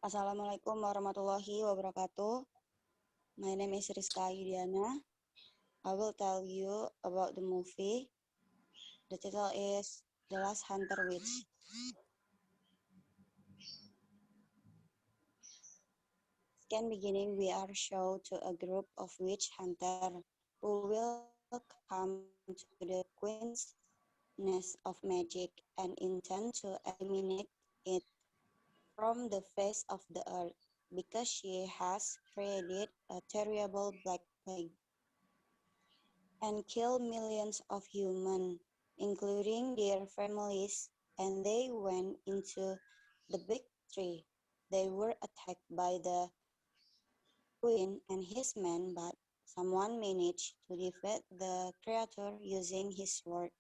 Assalamualaikum warahmatullahi wabarakatuh. My name is Riska. I will tell you about the movie. The title is The Last Hunter Witch. Scan beginning, we are shown to a group of witch hunters who will come to the queen's nest of magic and intend to eliminate it from the face of the earth because she has created a terrible black plague and killed millions of humans, including their families, and they went into the big tree. They were attacked by the queen and his men, but someone managed to defeat the creature using his sword.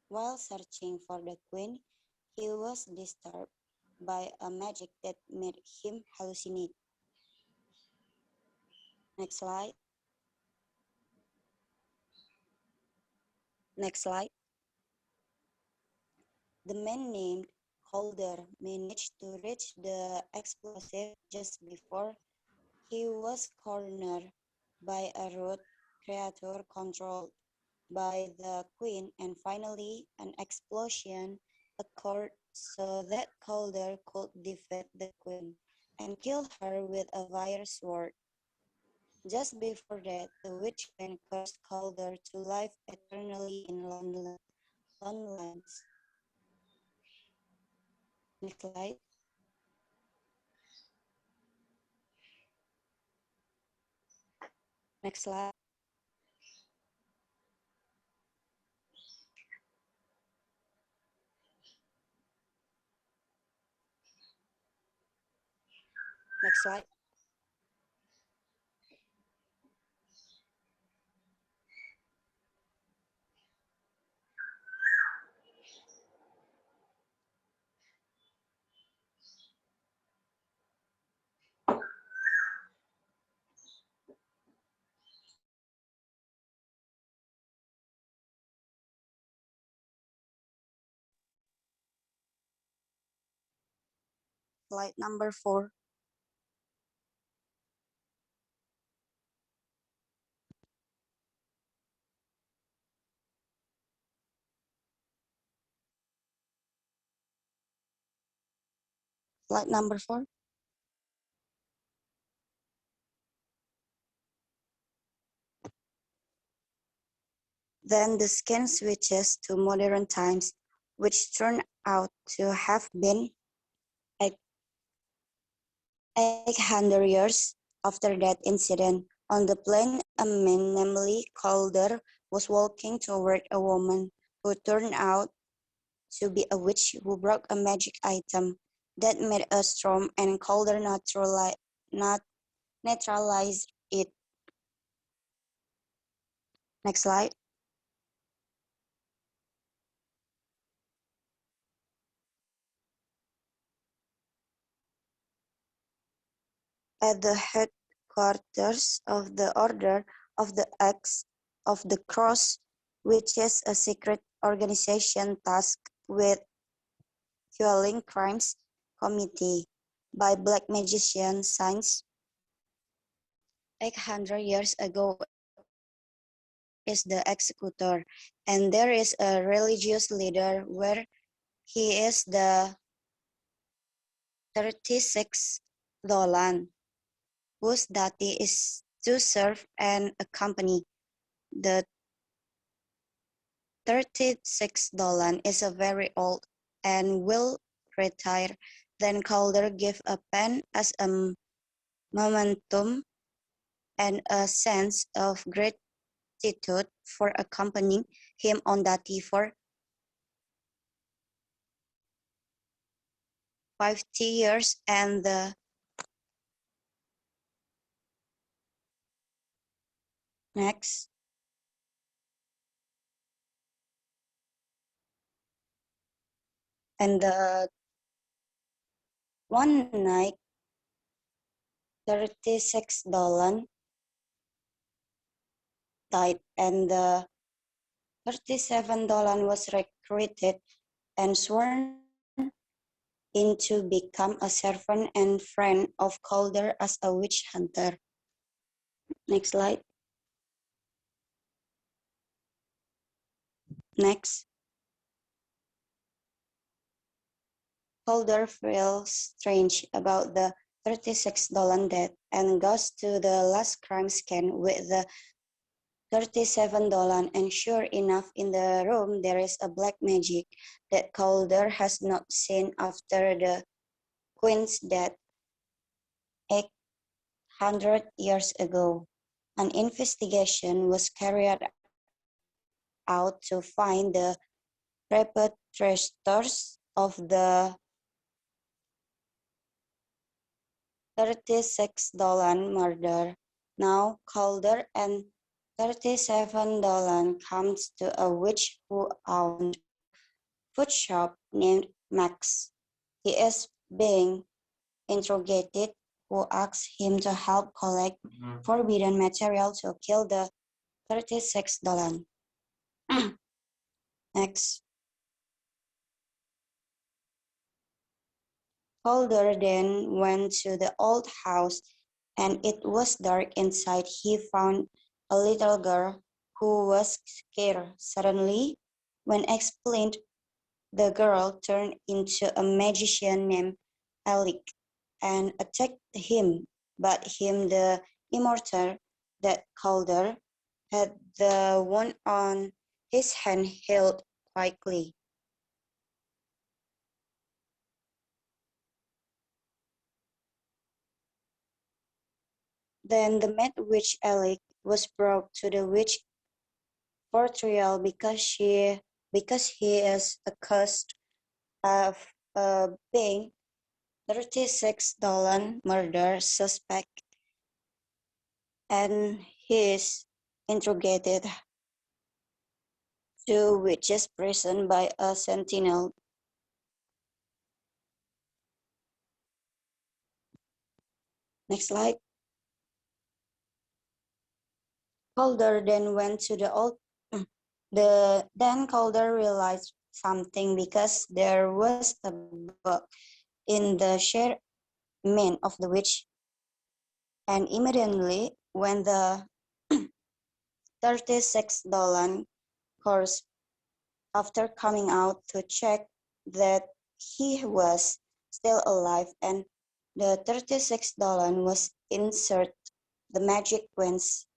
While searching for the queen, he was disturbed by a magic that made him hallucinate. Next slide. Next slide. The man named Calder managed to reach the explosive just before he was cornered by a root creature controlled by the queen, and finally an explosion occurred so that Calder could defeat the queen and kill her with a fire sword. Just before that, the witch queen cursed Calder to live eternally in loneliness. Next slide. Next slide. Next slide. Slide number 4. Slide number 4. Then the scan switches to modern times, which turned out to have been 800 years after that incident. On the plane, a man, namely Calder, was walking toward a woman who turned out to be a witch who broke a magic item that made a storm, and Calder neutralized it. Next slide. At the headquarters of the Order of the X of the Cross, which is a secret organization tasked with quelling crimes committed by black magician signs 800 years ago is the executor, and there is a religious leader where he is the 36th Dolan, whose duty is to serve and accompany. The 36th Dolan is a very old and will retire. Then Calder gave a pen as a momentum and a sense of gratitude for accompanying him on duty for 50 years, and the next. And the one night, 36 Dolan died, and the 37 Dolan was recruited and sworn in to become a servant and friend of Calder as a witch hunter. Next slide. Next. Calder feels strange about the $36 debt and goes to the last crime scene with the $37, and sure enough, in the room there is a black magic that Calder has not seen after the queen's death 800 years ago. An investigation was carried out to find the perpetrators of the $36 murder. Now Calder and $37 comes to a witch who owns a food shop named Max. He is being interrogated, who asks him to help collect forbidden material to kill the $36. Next. Calder then went to the old house, and it was dark inside. He found a little girl who was scared. Suddenly, when explained, the girl turned into a magician named Alec and attacked him, but him, the immortal, that Calder had the wound on his hand healed quickly. Then the mad witch Alec was brought to the witch for trial because he is accused of being $36 murder suspect, and he is interrogated to witch's prison by a sentinel. Next slide. Calder then went to the old then Calder realized something because there was a bug in the share main of the witch, and immediately when the $36 course after coming out to check that he was still alive and the $36 was insert the magic queens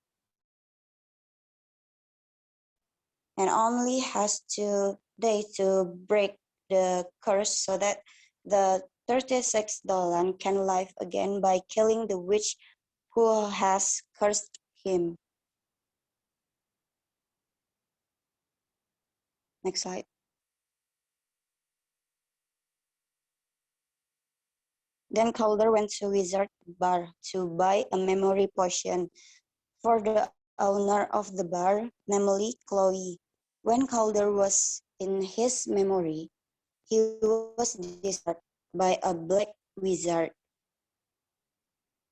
and only has 2 days to break the curse so that the $36 can live again by killing the witch who has cursed him. Next slide. Then Calder went to Wizard Bar to buy a memory potion for the owner of the bar, namely Chloe. When Calder was in his memory, he was disturbed by a black wizard,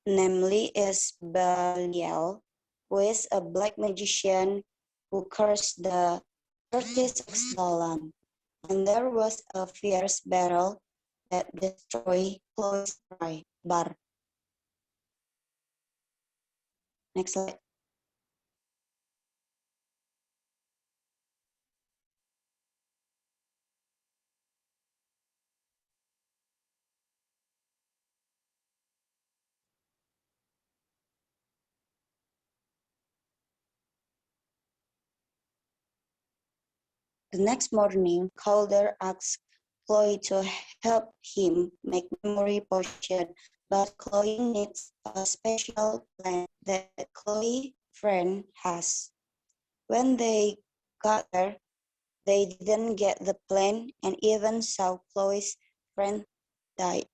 namely Isbaliel, who is a black magician who cursed the $36. And there was a fierce battle that destroyed Chloe's bar. Next slide. The next morning, Calder asks Chloe to help him make memory potion, but Chloe needs a special plant that Chloe's friend has. When they got there, they didn't get the plant, and even so, Chloe's friend died.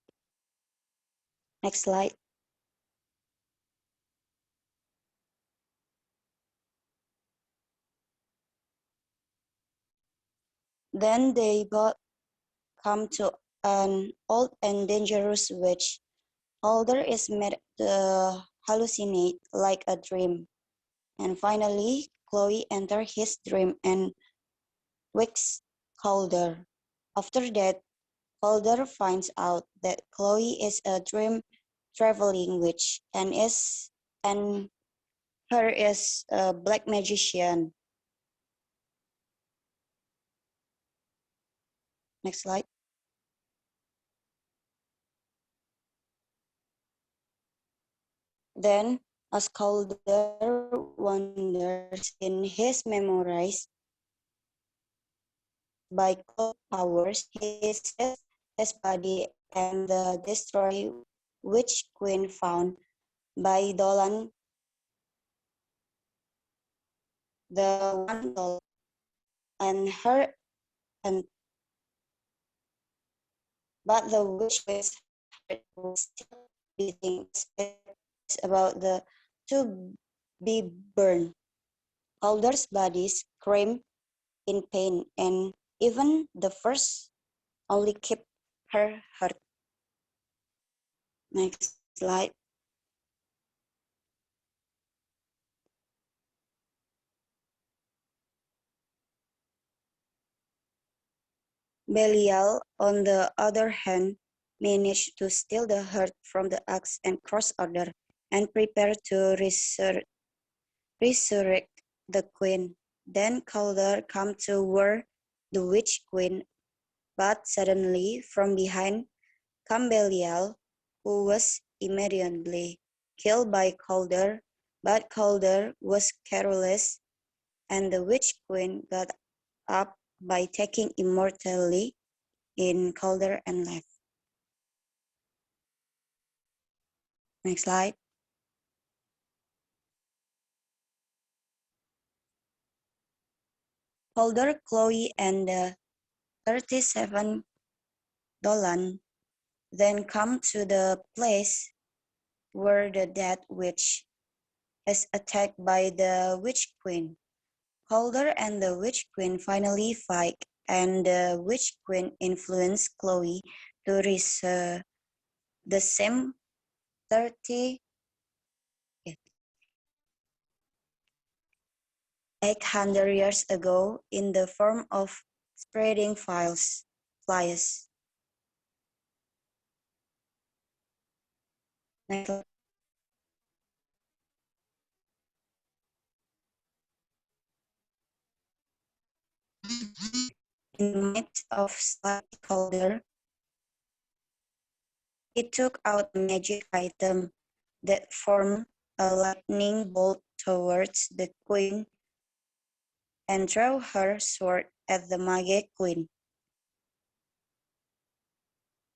Next slide. Then they both come to an old and dangerous witch. Calder is made to hallucinate like a dream. And finally, Chloe enters his dream and wakes Calder. After that, Calder finds out that Chloe is a dream traveling witch and her is a black magician. Next slide. Then, as Calder wanders in his memories by cloud powers, he sees his body and the destroyed witch queen found by Dolan, the one Dolan, and her and but the witch queen's heart was still beating as it is about to be burned. Calder's body screamed in pain, and even the first only kept her heart. Next slide. Belial, on the other hand, managed to steal the heart from the axe and cross order and prepare to resurrect the queen. Then Calder came to where the witch queen, but suddenly from behind came Belial, who was immediately killed by Calder, but Calder was careless, and the witch queen got up by taking immortality in Calder and left. Next slide. Calder, Chloe, and the 37 Dolan then come to the place where the dead witch is attacked by the witch queen. Calder and the witch queen finally fight, and the witch queen influenced Chloe to reach the same 30 800 years ago in the form of spreading flies. Next. In the midst of Slightly Calder, he took out a magic item that formed a lightning bolt towards the queen and threw her sword at the magic queen.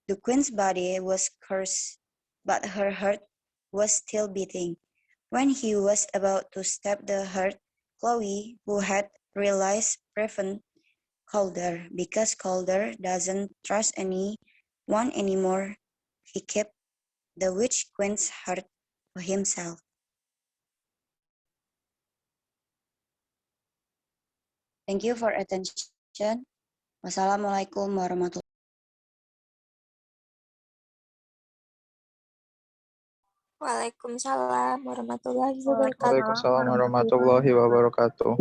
The queen's body was cursed, but her heart was still beating. When he was about to stab the heart, Chloe, who had realized, prevented Calder because Calder doesn't trust anyone anymore. He kept the witch queen's heart to himself. Thank you for attention. Wassalamualaikum warahmatullahi Waalaikumsalam warahmatullahi wabarakatuh. Waalaikumsalam warahmatullahi wabarakatuh.